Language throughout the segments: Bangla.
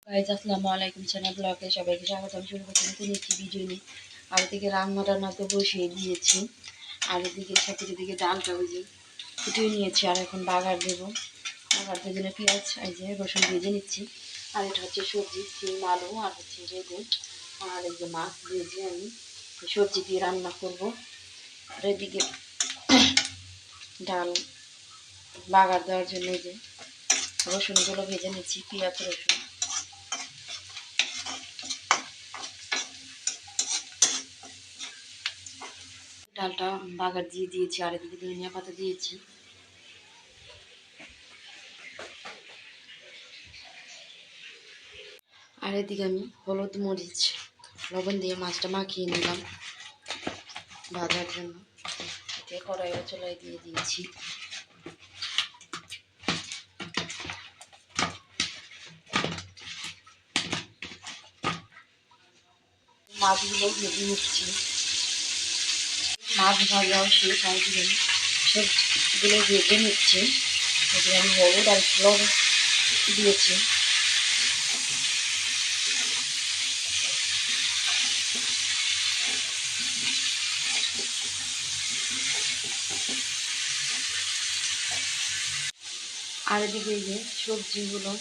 গাইজ আসসালামু আলাইকুম, চ্যানেল ব্লগে সবাইকে স্বাগতম। শুরু করতে নিচ্ছি ভিডিও নিয়ে। আর এদিকে রান্না তো বসিয়ে দিয়েছি, আর এদিকে সাথে এদিকে ডালটা ভেজে ফুটিয়ে নিয়েছি। আর এখন বাগার দেবো। বাগার দিয়ে জন্য পেঁয়াজ এই যে রসুন ভেজে নিচ্ছি। আর এটা হচ্ছে সবজি, সিম আলু আর হচ্ছে বেগুন আর এই যে মাছ ভেজে আমি সবজি দিয়ে রান্না করব। আর এদিকে ডাল বাগার দেওয়ার জন্য এই যে রসুনগুলো ভেজে নিচ্ছি, পেঁয়াজ রসুন। ডালটা বাগার দিয়ে দিয়েছি, আর এদিকে ধনিয়া পাতা দিয়েছি। আর এদিকে আমি হলুদ মরিচ লবণ দিয়ে মাছটা মাখিয়ে নিলাম ভাজার জন্য। এতে কড়াইয়ে চলাই দিয়ে দিয়েছি। মাছগুলো ভেজে নিচ্ছি। মাছ ভাজাও শেষ, আর এদিকে আমি সবগুলো ভেজে নিচ্ছি। এদিকে আমি হলুদ আর লবণ দিয়েছি। আর এদিকে এই যে সবজিগুলো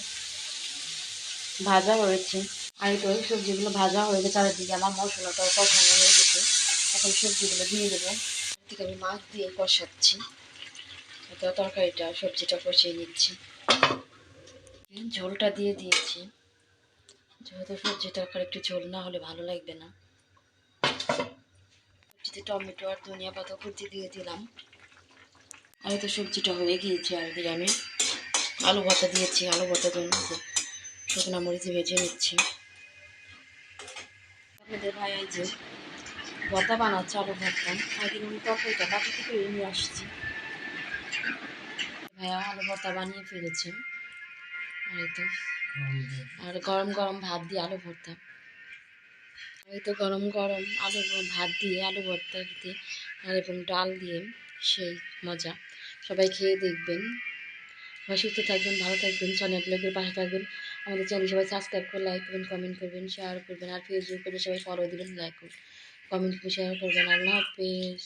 ভাজা হয়েছে। আর এই তো সবজিগুলো ভাজা হয়ে গেছে। আর এদিকে আমার মশলাটাও কষানো হয়ে গেছে। এখন সবজিগুলো দিয়ে দেবো। এদিকে আমি মাছ দিয়ে কষাচ্ছি। এটা তরকারিটা সবজিটা কষিয়ে নিচ্ছি। ঝোলটা দিয়ে দিয়েছি, যেহেতু সবজি তরকারি একটু ঝোল না হলে ভালো লাগবে না। সবজিতে টমেটো আর ধনিয়া পাতা কুচি দিয়ে দিলাম। আর এই তো সবজিটা হয়ে গিয়েছে। আর এদিকে আমি আলু ভর্তা দিয়েছি। আলু ভর্তা জন্য শুকনো মরিচ ভেজে নিচ্ছি। আপনাদের ভাই এই যে ভর্তা বানাচ্ছে, আলু ভর্তা। আর এদিকে আমি তরকারিটা বাটি থেকে নিয়ে আসছি। ভাইয়া আলু ভর্তা বানিয়ে ফেলেছে। আর এই তো আর গরম গরম ভাত দিয়ে আলু ভর্তা। এই তো গরম গরম আলু ভাত দিয়ে আলু ভর্তা দিতে আর এবং ডাল দিয়ে সেই মজা। সবাই খেয়ে দেখবেন। সবাই সুস্থ থাকবেন, ভালো থাকবেন, চ্যানেল ব্লগের পাশে থাকবেন। আমাদের চ্যানেল সবাই সাবস্ক্রাইব করে লাইক করবেন, কমেন্ট করবেন, শেয়ার করবেন। আর ফেসবুক পেজে সবাই ফলো দিবেন, লাইক করবেন, কমেন্ট করে শেয়ার করবেন। আল্লাহ হাফেজ।